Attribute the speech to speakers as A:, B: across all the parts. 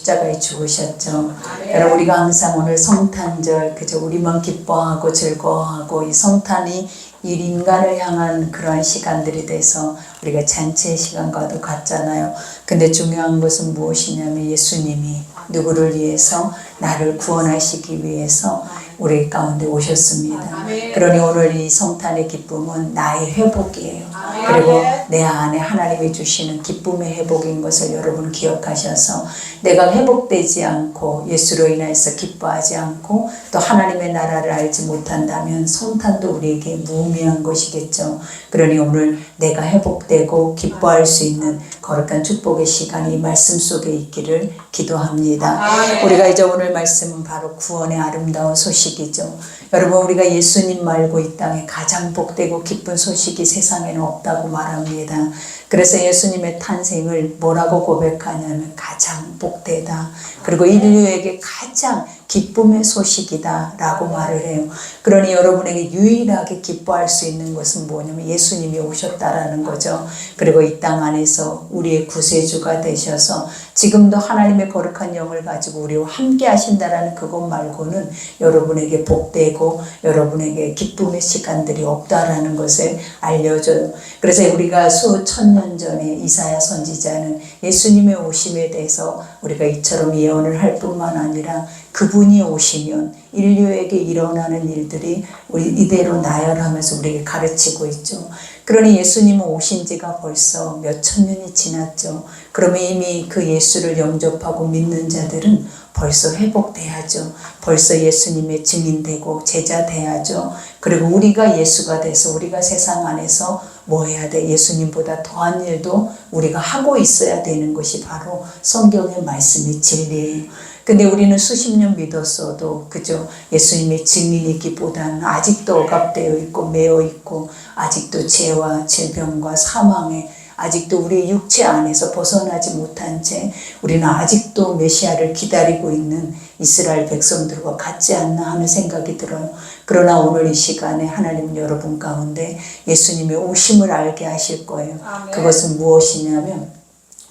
A: 십자가에 죽으셨죠. 여러분 우리가 항상 오늘 성탄절 그저 우리만 기뻐하고 즐거워하고 이 성탄이 이 인간을 향한 그러한 시간들이 돼서 우리가 잔치의 시간과도 같잖아요. 근데 중요한 것은 무엇이냐면 예수님이 누구를 위해서 나를 구원하시기 위해서 우리 가운데 오셨습니다. 그러니 오늘 이 성탄의 기쁨은 나의 회복이에요. 그리고 내 안에 하나님이 주시는 기쁨의 회복인 것을 여러분 기억하셔서 내가 회복되지 않고 예수로 인해서 기뻐하지 않고 또 하나님의 나라를 알지 못한다면 성탄도 우리에게 무의미한 것이겠죠. 그러니 오늘 내가 회복되고 기뻐할 수 있는 거룩한 축복의 시간이 말씀 속에 있기를 기도합니다. 우리가 이제 오늘 말씀은 바로 구원의 아름다운 소식이죠. 여러분 우리가 예수님 말고 이 땅에 가장 복되고 기쁜 소식이 세상에는 없다고 말합니다. 그래서 예수님의 탄생을 뭐라고 고백하냐면 가장 복되다. 그리고 인류에게 가장 기쁨의 소식이다 라고 말을 해요. 그러니 여러분에게 유일하게 기뻐할 수 있는 것은 뭐냐면 예수님이 오셨다라는 거죠. 그리고 이 땅 안에서 우리의 구세주가 되셔서 지금도 하나님의 거룩한 영을 가지고 우리와 함께 하신다라는 그것 말고는 여러분에게 복되고 여러분에게 기쁨의 시간들이 없다라는 것을 알려줘요. 그래서 우리가 수천 년 전에 이사야 선지자는 예수님의 오심에 대해서 우리가 이처럼 예언을 할 뿐만 아니라 그분이 오시면 인류에게 일어나는 일들이 우리 이대로 나열하면서 우리에게 가르치고 있죠. 그러니 예수님은 오신 지가 벌써 몇천 년이 지났죠. 그러면 이미 그 예수를 영접하고 믿는 자들은 벌써 회복돼야죠. 벌써 예수님의 증인되고 제자 돼야죠. 그리고 우리가 예수가 돼서 우리가 세상 안에서 뭐 해야 돼? 예수님보다 더한 일도 우리가 하고 있어야 되는 것이 바로 성경의 말씀의 진리예요. 근데 우리는 수십 년 믿었어도 그죠? 예수님의 증인이기보다는 아직도 억압되어 있고 매여 있고 아직도 죄와 질병과 사망에 아직도 우리 육체 안에서 벗어나지 못한 채 우리는 아직도 메시아를 기다리고 있는 이스라엘 백성들과 같지 않나 하는 생각이 들어요. 그러나 오늘 이 시간에 하나님은 여러분 가운데 예수님의 오심을 알게 하실 거예요. 그것은 무엇이냐면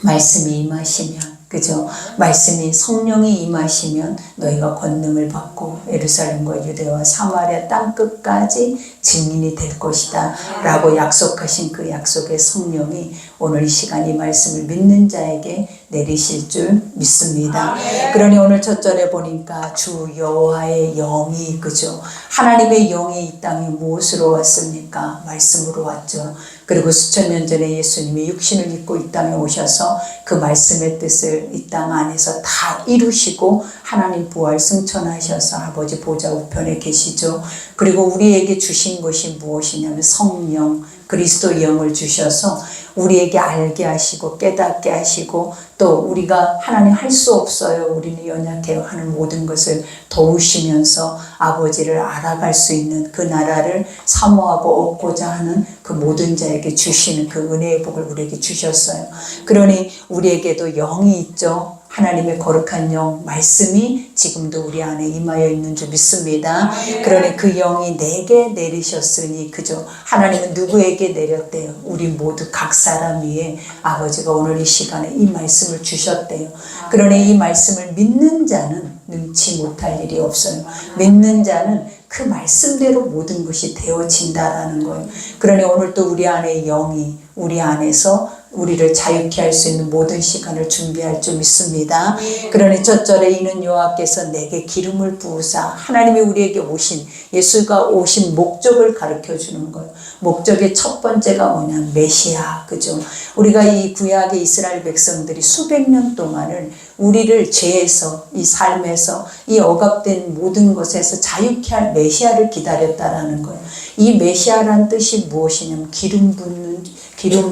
A: 말씀이 임하시면 그죠? 말씀이 성령이 임하시면 너희가 권능을 받고 예루살렘과 유대와 사마리아 땅끝까지 증인이 될 것이다 라고 약속하신 그 약속의 성령이 오늘 이 시간 이 말씀을 믿는 자에게 내리실 줄 믿습니다. 그러니 오늘 첫 절에 보니까 주 여호와의 영이 그죠? 하나님의 영이 이 땅에 무엇으로 왔습니까? 말씀으로 왔죠. 그리고 수천 년 전에 예수님이 육신을 입고 이 땅에 오셔서 그 말씀의 뜻을 이 땅 안에서 다 이루시고 하나님 부활 승천하셔서 아버지 보좌 우편에 계시죠. 그리고 우리에게 주신 것이 무엇이냐면 성령 그리스도 영을 주셔서 우리에게 알게 하시고 깨닫게 하시고 또 우리가 하나님 할 수 없어요. 우리는 연약해요 하는 모든 것을 도우시면서 아버지를 알아갈 수 있는 그 나라를 사모하고 얻고자 하는 그 모든 자에게 주시는 그 은혜의 복을 우리에게 주셨어요. 그러니 우리에게도 영이 있죠. 하나님의 거룩한 영 말씀이 지금도 우리 안에 임하여 있는 줄 믿습니다. 그러니 그 영이 내게 내리셨으니 그죠? 하나님은 누구에게 내렸대요? 우리 모두 각 사람 위에 아버지가 오늘 이 시간에 이 말씀을 주셨대요. 그러니 이 말씀을 믿는 자는 능치 못할 일이 없어요. 믿는 자는 그 말씀대로 모든 것이 되어진다라는 거예요. 그러니 오늘 또 우리 안에 영이 우리 안에서 우리를 자유케 할 수 있는 모든 시간을 준비할 줄 믿습니다. 그러니 첫 절에 이는 여호와께서 내게 기름을 부으사 하나님이 우리에게 오신 예수가 오신 목적을 가르쳐 주는 거예요. 목적의 첫 번째가 뭐냐 메시아 그죠? 우리가 이 구약의 이스라엘 백성들이 수백 년 동안을 우리를 죄에서 이 삶에서 이 억압된 모든 것에서 자유케 할 메시아를 기다렸다라는 거예요. 이 메시아란 뜻이 무엇이냐면 기름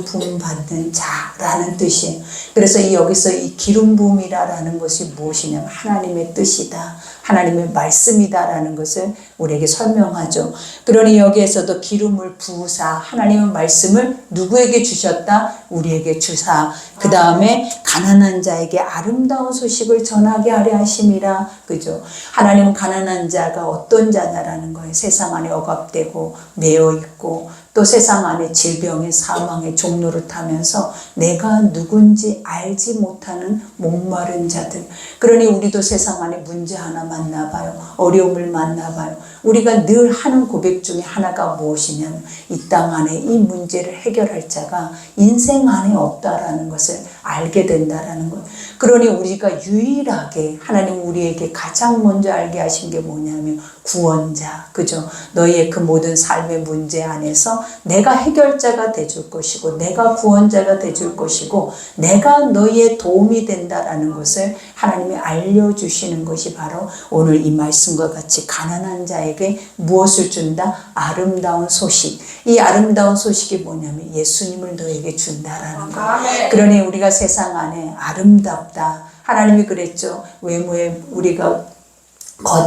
A: 부음 받는 자라는 뜻이에요. 그래서 여기서 이 기름 부음이라는 것이 무엇이냐면 하나님의 뜻이다. 하나님의 말씀이다라는 것을 우리에게 설명하죠. 그러니 여기에서도 기름을 부으사 하나님의 말씀을 누구에게 주셨다? 우리에게 주사 그 다음에 가난한 자에게 아름다운 소식을 전하게 하려 하심이라 그죠? 하나님은 가난한 자가 어떤 자냐라는 거예요. 세상 안에 억압되고 매여 있고 또 세상 안에 질병의 사망의 종로를 타면서 내가 누군지 알지 못하는 목마른 자들. 그러니 우리도 세상 안에 문제 하나 만나봐요. 어려움을 만나봐요. 우리가 늘 하는 고백 중에 하나가 무엇이냐면 이 땅 안에 이 문제를 해결할 자가 인생 안에 없다라는 것을 알게 된다라는 것. 그러니 우리가 유일하게 하나님 우리에게 가장 먼저 알게 하신 게 뭐냐면 구원자, 그죠? 너희의 그 모든 삶의 문제 안에서 내가 해결자가 돼줄 것이고 내가 구원자가 돼줄 것이고 내가 너희의 도움이 된다라는 것을 하나님이 알려주시는 것이 바로 오늘 이 말씀과 같이 가난한 자에게 무엇을 준다? 아름다운 소식. 이 아름다운 소식이 뭐냐면 예수님을 너에게 준다라는 거. 그러니 우리가 세상 안에 아름답다. 하나님이 그랬죠. 외모에 우리가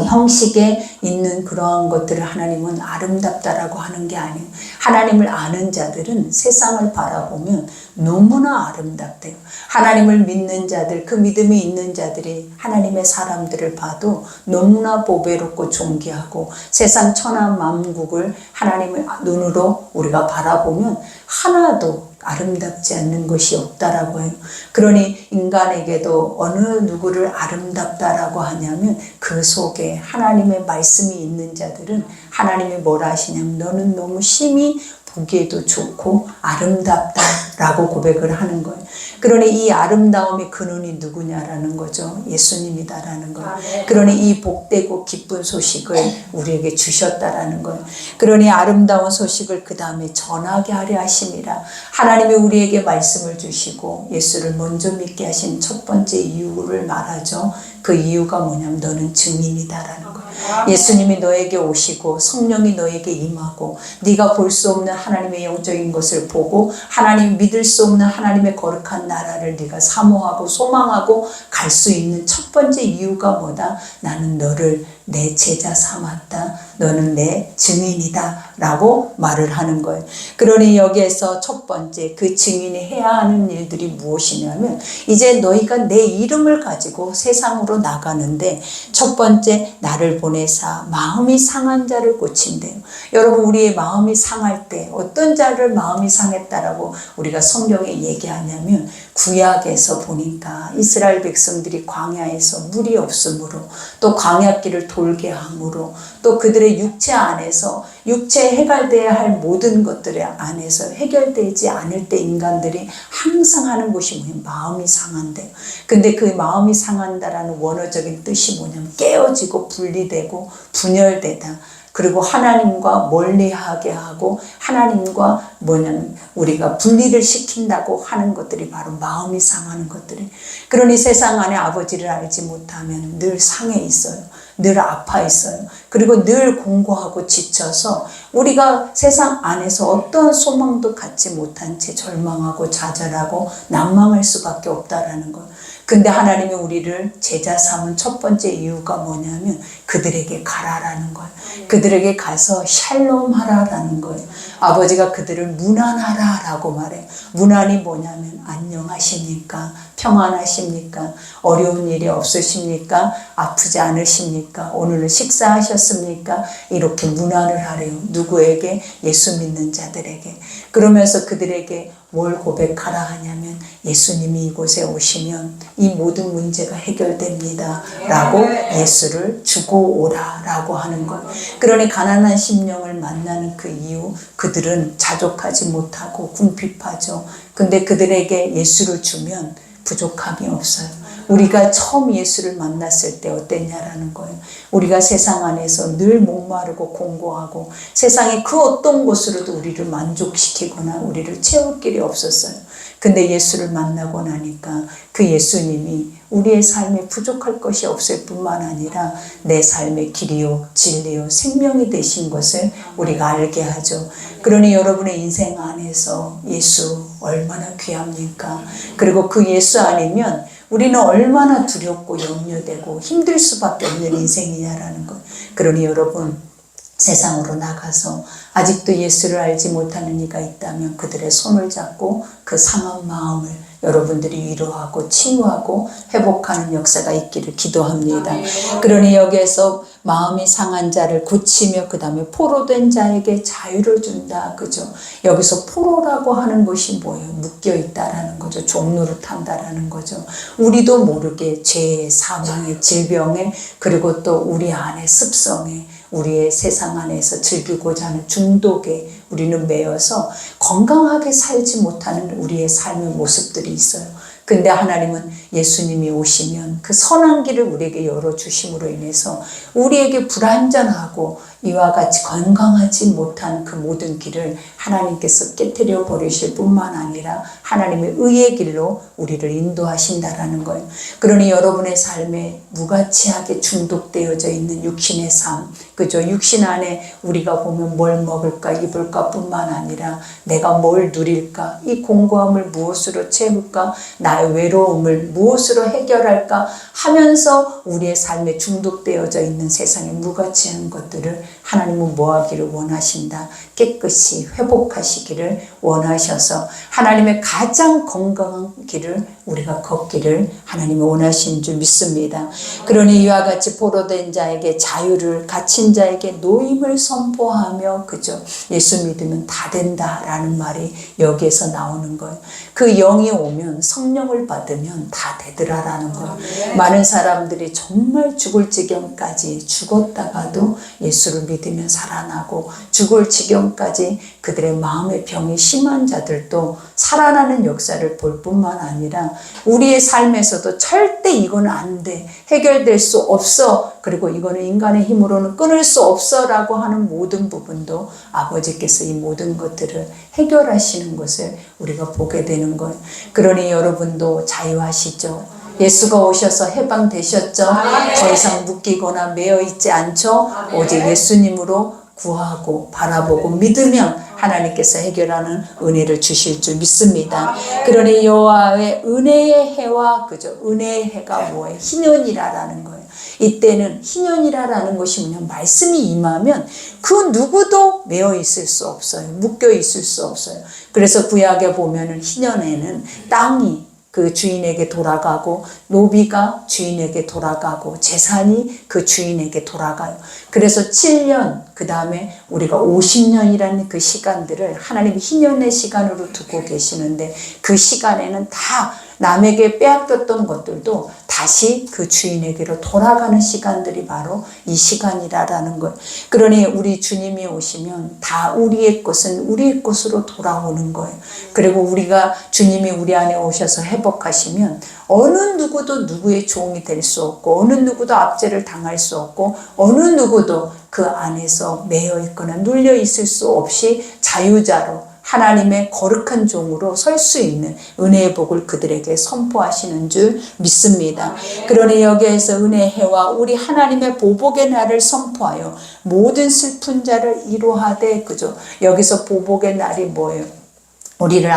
A: 형식에 있는 그러한 것들을 하나님은 아름답다라고 하는 게 아니에요. 하나님을 아는 자들은 세상을 바라보면 너무나 아름답대요. 하나님을 믿는 자들, 그 믿음이 있는 자들이 하나님의 사람들을 봐도 너무나 보배롭고 존귀하고 세상 천하 만국을 하나님의 눈으로 우리가 바라보면 하나도 아름답지 않는 것이 없다라고 해요. 그러니 인간에게도 어느 누구를 아름답다라고 하냐면 그 속에 하나님의 말씀이 있는 자들은 하나님이 뭐라 하시냐면 너는 너무 심히 보기에도 좋고 아름답다라고 고백을 하는 거예요. 그러니 이 아름다움의 근원이 누구냐라는 거죠. 예수님이다라는 거예요. 그러니 이 복되고 기쁜 소식을 우리에게 주셨다라는 거예요. 그러니 아름다운 소식을 그 다음에 전하게 하려 하심이라. 하나님이 우리에게 말씀을 주시고 예수를 먼저 믿게 하신 첫 번째 이유를 말하죠. 그 이유가 뭐냐면 너는 증인이다라는 거예요. 예수님이 너에게 오시고 성령이 너에게 임하고 네가 볼 수 없는 하나님의 영적인 것을 보고 하나님 믿을 수 없는 하나님의 거룩한 나라를 네가 사모하고 소망하고 갈 수 있는 첫 번째 이유가 뭐다? 나는 너를 내 제자 삼았다. 너는 내 증인이다 라고 말을 하는 거예요. 그러니 여기에서 첫 번째 그 증인이 해야 하는 일들이 무엇이냐면 이제 너희가 내 이름을 가지고 세상으로 나가는데 첫 번째 나를 보내사 마음이 상한 자를 고친대요. 여러분 우리의 마음이 상할 때 어떤 자를 마음이 상했다라고 우리가 성경에 얘기하냐면 구약에서 보니까 이스라엘 백성들이 광야에서 물이 없으므로 또 광야길을 돌게 함으로 또 그들의 육체 안에서 육체에 해결돼야 할 모든 것들의 안에서 해결되지 않을 때 인간들이 항상 하는 것이 뭐냐면 마음이 상한대요. 근데 그 마음이 상한다라는 원어적인 뜻이 뭐냐면 깨어지고 분리되고 분열되다. 그리고 하나님과 멀리하게 하고 하나님과 뭐냐면 우리가 분리를 시킨다고 하는 것들이 바로 마음이 상하는 것들이. 그러니 세상 안에 아버지를 알지 못하면 늘 상해 있어요. 늘 아파 있어요. 그리고 늘 공고하고 지쳐서 우리가 세상 안에서 어떤 소망도 갖지 못한 채 절망하고 좌절하고 난망할 수밖에 없다라는 것. 근데 하나님이 우리를 제자 삼은 첫 번째 이유가 뭐냐면 그들에게 가라라는 거예요. 그들에게 가서 샬롬 하라라는 거예요. 아버지가 그들을 문안하라라고 말해요. 문안이 뭐냐면 안녕하십니까? 평안하십니까? 어려운 일이 없으십니까? 아프지 않으십니까? 오늘은 식사하셨습니까? 이렇게 문안을 하래요. 누구에게? 예수 믿는 자들에게. 그러면서 그들에게 뭘 고백하라 하냐면 예수님이 이곳에 오시면 이 모든 문제가 해결됩니다 라고 예수를 주고 오라 라고 하는 것. 그러니 가난한 심령을 만나는 그 이유 그들은 자족하지 못하고 궁핍하죠. 근데 그들에게 예수를 주면 부족함이 없어요. 우리가 처음 예수를 만났을 때 어땠냐라는 거예요. 우리가 세상 안에서 늘 목마르고 공고하고 세상의 그 어떤 곳으로도 우리를 만족시키거나 우리를 채울 길이 없었어요. 근데 예수를 만나고 나니까 그 예수님이 우리의 삶에 부족할 것이 없을 뿐만 아니라 내 삶의 길이요 진리요 생명이 되신 것을 우리가 알게 하죠. 그러니 여러분의 인생 안에서 예수 얼마나 귀합니까? 그리고 그 예수 아니면 우리는 얼마나 두렵고 염려되고 힘들 수밖에 없는 인생이냐라는 것. 그러니 여러분 세상으로 나가서 아직도 예수를 알지 못하는 이가 있다면 그들의 손을 잡고 그 상한 마음을 여러분들이 위로하고 치유하고 회복하는 역사가 있기를 기도합니다. 그러니 여기에서 마음이 상한 자를 고치며 그 다음에 포로된 자에게 자유를 준다. 그죠? 여기서 포로라고 하는 것이 뭐예요? 묶여 있다라는 거죠. 종노릇한다라는 거죠. 우리도 모르게 죄의 사망의 질병에 그리고 또 우리 안에 습성에 우리의 세상 안에서 즐기고자 하는 중독에 우리는 매여서 건강하게 살지 못하는 우리의 삶의 모습들이 있어요. 근데 하나님은 예수님이 오시면 그 선한 길을 우리에게 열어주심으로 인해서 우리에게 불완전하고 이와 같이 건강하지 못한 그 모든 길을 하나님께서 깨뜨려 버리실 뿐만 아니라 하나님의 의의 길로 우리를 인도하신다라는 거예요. 그러니 여러분의 삶에 무가치하게 중독되어져 있는 육신의 삶, 그죠? 육신 안에 우리가 보면 뭘 먹을까 입을까 뿐만 아니라 내가 뭘 누릴까, 이 공고함을 무엇으로 채울까, 나의 외로움을 무엇으로 해결할까 하면서 우리의 삶에 중독되어져 있는 세상의 무가치한 것들을 하나님은 뭐하기를 원하신다. 깨끗이 회복하시기를 원하셔서 하나님의 가장 건강한 길을 우리가 걷기를 하나님이 원하신 줄 믿습니다. 그러니 이와 같이 포로된 자에게 자유를, 갇힌 자에게 노임을 선포하며, 그죠? 예수 믿으면 다 된다라는 말이 여기에서 나오는 거예요. 그 영이 오면, 성령을 받으면 다 되더라라는 거예요. 많은 사람들이 정말 죽을 지경까지 죽었다가도 예수를 믿으면 살아나고, 죽을 지경까지 그들의 마음의 병이 심한 자들도 살아나는 역사를 볼 뿐만 아니라 우리의 삶에서도 절대 이거는 안 돼, 해결될 수 없어, 그리고 이거는 인간의 힘으로는 끊을 수 없어 라고 하는 모든 부분도 아버지께서 이 모든 것들을 해결하시는 것을 우리가 보게 되는 거예요. 그러니 여러분도 자유하시죠. 예수가 오셔서 해방되셨죠. 더 이상 묶이거나 매여 있지 않죠. 오직 예수님으로 구하고 바라보고 믿으면 하나님께서 해결하는 은혜를 주실 줄 믿습니다. 그러니 여호와의 은혜의 해와, 그죠? 은혜의 해가 뭐예요? 희년이라라는 거예요. 이때는 희년이라라는 것이 뭐냐면 말씀이 임하면 그 누구도 매여 있을 수 없어요. 묶여 있을 수 없어요. 그래서 구약에 보면은 희년에는 땅이 그 주인에게 돌아가고 노비가 주인에게 돌아가고 재산이 그 주인에게 돌아가요. 그래서 7년 그 다음에 우리가 50년이라는 그 시간들을 하나님이 희년의 시간으로 두고 계시는데 그 시간에는 다 남에게 빼앗겼던 것들도 다시 그 주인에게로 돌아가는 시간들이 바로 이 시간이라는 것. 그러니 우리 주님이 오시면 다 우리의 것은 우리의 것으로 돌아오는 거예요. 그리고 우리가 주님이 우리 안에 오셔서 회복하시면 어느 누구도 누구의 종이 될 수 없고 어느 누구도 압제를 당할 수 없고 어느 누구도 그 안에서 매여 있거나 눌려 있을 수 없이 자유자로 하나님의 거룩한 종으로 설 수 있는 은혜의 복을 그들에게 선포하시는 줄 믿습니다. 그러니 여기에서 은혜의 해와 우리 하나님의 보복의 날을 선포하여 모든 슬픈 자를 위로하되, 그죠? 여기서 보복의 날이 뭐예요? 우리를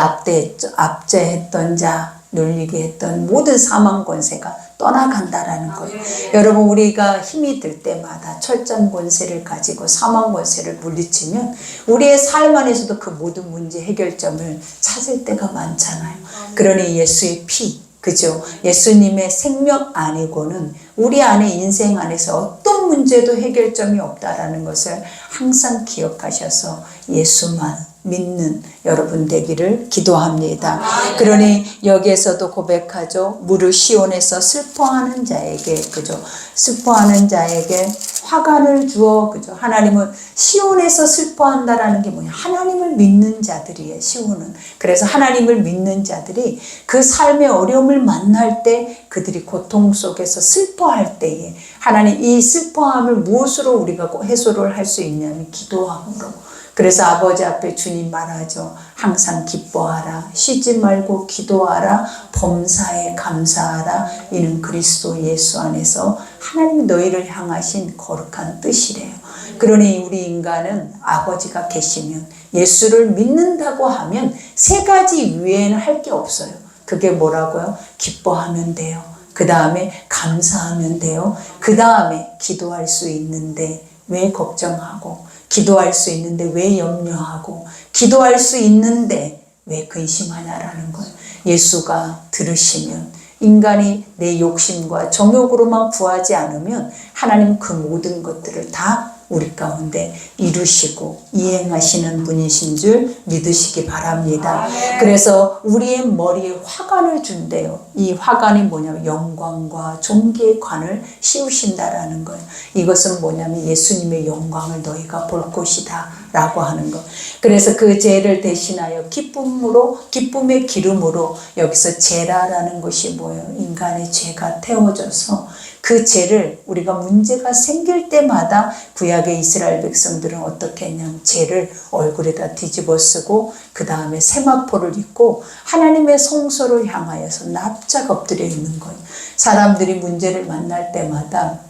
A: 압제했던 자, 눌리게 했던 모든 사망 권세가 떠나간다라는 거예요. 여러분, 우리가 힘이 들 때마다 철장 권세를 가지고 사망 권세를 물리치면 우리의 삶 안에서도 그 모든 문제 해결점을 찾을 때가 많잖아요. 그러니 예수의 피, 그죠? 예수님의 생명 아니고는 우리 안에 인생 안에서 어떤 문제도 해결점이 없다라는 것을 항상 기억하셔서 예수만 믿는 여러분 되기를 기도합니다. 그러니 여기에서도 고백하죠. 무릇 시온에서 슬퍼하는 자에게, 그죠? 슬퍼하는 자에게 화관을 주어, 그죠? 하나님은 시온에서 슬퍼한다라는 게 뭐냐? 하나님을 믿는 자들이에요, 시온은. 그래서 하나님을 믿는 자들이 그 삶의 어려움을 만날 때 그들이 고통 속에서 슬퍼할 때에 하나님 이 슬퍼함을 무엇으로 우리가 해소를 할 수 있냐면 기도함으로. 그래서 아버지 앞에 주님 말하죠. 항상 기뻐하라. 쉬지 말고 기도하라. 범사에 감사하라. 이는 그리스도 예수 안에서 하나님이 너희를 향하신 거룩한 뜻이래요. 그러니 우리 인간은 아버지가 계시면 예수를 믿는다고 하면 세 가지 위에는 할 게 없어요. 그게 뭐라고요? 기뻐하면 돼요. 그 다음에 감사하면 돼요. 그 다음에 기도할 수 있는데 왜 걱정하고, 기도할 수 있는데 왜 염려하고, 기도할 수 있는데 왜 근심하냐라는 거예요. 예수가 들으시면, 인간이 내 욕심과 정욕으로만 구하지 않으면 하나님 그 모든 것들을 다 우리 가운데 이루시고 이행하시는 분이신 줄 믿으시기 바랍니다. 그래서 우리의 머리에 화관을 준대요. 이 화관이 뭐냐면 영광과 존귀의 관을 씌우신다라는 거예요. 이것은 뭐냐면 예수님의 영광을 너희가 볼 것이다 라고 하는 것. 그래서 그 죄를 대신하여 기쁨의 기름으로, 여기서 죄라라는 것이 뭐예요? 인간의 죄가 태워져서 그 죄를, 우리가 문제가 생길 때마다 구약의 이스라엘 백성들은 어떻게 했냐면 죄를 얼굴에다 뒤집어 쓰고 그 다음에 세마포를 입고 하나님의 성소를 향하여서 납작 엎드려 있는 거예요. 사람들이 문제를 만날 때마다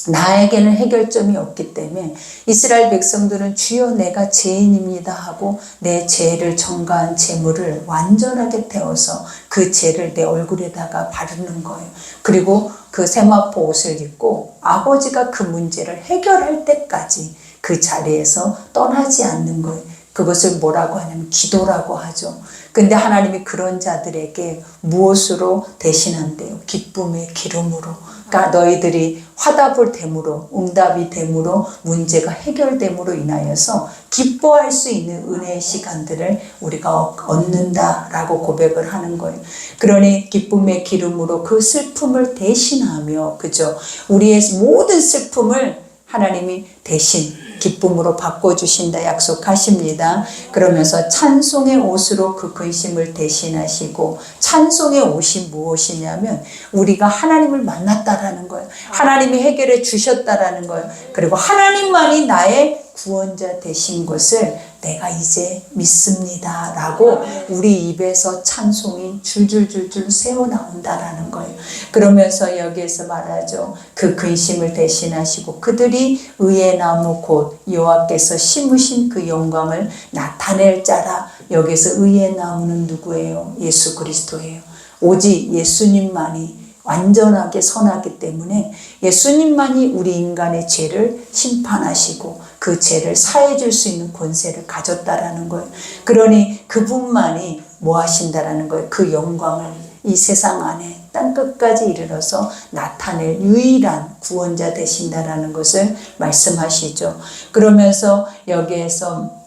A: 나에게는 해결점이 없기 때문에 이스라엘 백성들은 주여 내가 죄인입니다 하고 내 죄를 전가한 제물을 완전하게 태워서 그 죄를 내 얼굴에다가 바르는 거예요. 그리고 그 세마포 옷을 입고 아버지가 그 문제를 해결할 때까지 그 자리에서 떠나지 않는 거예요. 그것을 뭐라고 하냐면 기도라고 하죠. 근데 하나님이 그런 자들에게 무엇으로 대신한대요? 기쁨의 기름으로. 그러니까 너희들이 화답을 됨으로, 응답이 됨으로, 문제가 해결됨으로 인하여서 기뻐할 수 있는 은혜의 시간들을 우리가 얻는다라고 고백을 하는 거예요. 그러니 기쁨의 기름으로 그 슬픔을 대신하며, 그죠? 우리의 모든 슬픔을 하나님이 대신 기쁨으로 바꿔주신다 약속하십니다. 그러면서 찬송의 옷으로 그 근심을 대신하시고, 찬송의 옷이 무엇이냐면 우리가 하나님을 만났다라는 거예요. 하나님이 해결해 주셨다라는 거예요. 그리고 하나님만이 나의 구원자 되신 것을 내가 이제 믿습니다 라고 우리 입에서 찬송이 줄줄줄줄 새어나온다라는 거예요. 그러면서 여기에서 말하죠. 그 근심을 대신하시고 그들이 의의 나무 곧 여호와께서 심으신 그 영광을 나타낼 자라. 여기서 의의 나무는 누구예요? 예수 그리스도예요. 오직 예수님만이 완전하게 선하기 때문에 예수님만이 우리 인간의 죄를 심판하시고 그 죄를 사해 줄 수 있는 권세를 가졌다라는 거예요. 그러니 그분만이 뭐 하신다라는 거예요. 그 영광을 이 세상 안에 땅끝까지 이르러서 나타낼 유일한 구원자 되신다라는 것을 말씀하시죠. 그러면서 여기에서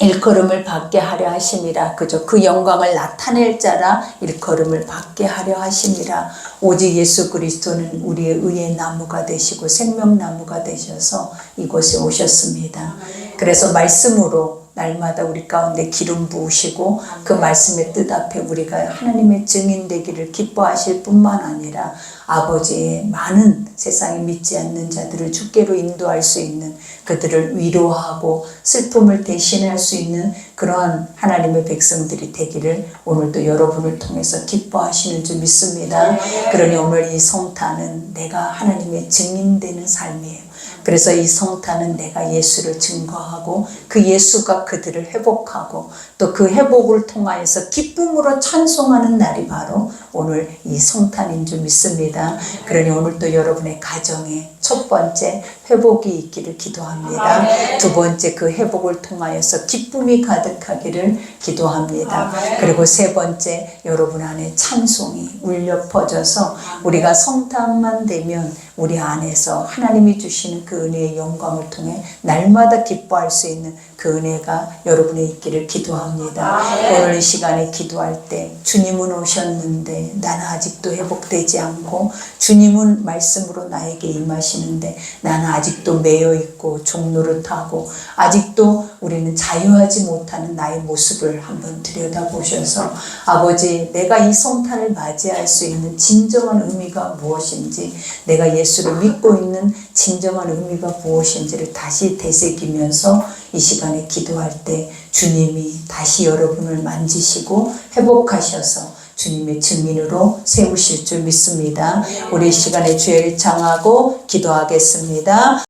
A: 일컬음을 받게 하려 하심이라. 그죠? 그 영광을 나타낼 자라 일컬음을 받게 하려 하심이라. 오직 예수 그리스도는 우리의 의의 나무가 되시고 생명나무가 되셔서 이곳에 오셨습니다. 그래서 말씀으로 날마다 우리 가운데 기름 부으시고 그 말씀의 뜻 앞에 우리가 하나님의 증인 되기를 기뻐하실 뿐만 아니라 아버지의 많은 세상에 믿지 않는 자들을 주께로 인도할 수 있는, 그들을 위로하고 슬픔을 대신할 수 있는 그러한 하나님의 백성들이 되기를 오늘도 여러분을 통해서 기뻐하시는 줄 믿습니다. 그러니 오늘 이 성탄은 내가 하나님의 증인되는 삶이에요. 그래서 이 성탄은 내가 예수를 증거하고 그 예수가 그들을 회복하고 또 그 회복을 통하여서 기쁨으로 찬송하는 날이 바로 오늘 이 성탄인 줄 믿습니다. 그러니 오늘도 여러분의 가정에 첫 번째 회복이 있기를 기도합니다. 두 번째 그 회복을 통하여서 기쁨이 가득하기를 기도합니다. 그리고 세 번째 여러분 안에 찬송이 울려 퍼져서 우리가 성탄만 되면 우리 안에서 하나님이 주시는 그 은혜의 영광을 통해 날마다 기뻐할 수 있는 그 은혜가 여러분에 있기를 기도합니다. 오늘 이 시간에 기도할 때 주님은 오셨는데 나는 아직도 회복되지 않고, 주님은 말씀으로 나에게 임하시는데 나는 아직도 매여 있고 종노릇하고 아직도 우리는 자유하지 못하는 나의 모습을 한번 들여다보셔서 아버지, 내가 이 성탄을 맞이할 수 있는 진정한 의미가 무엇인지, 내가 예수를 믿고 있는 진정한 의미가 무엇인지를 다시 되새기면서 이 시간에 기도할 때 주님이 다시 여러분을 만지시고 회복하셔서 주님의 증인으로 세우실 줄 믿습니다. 우리 이 시간에 주의를 청하고 기도하겠습니다.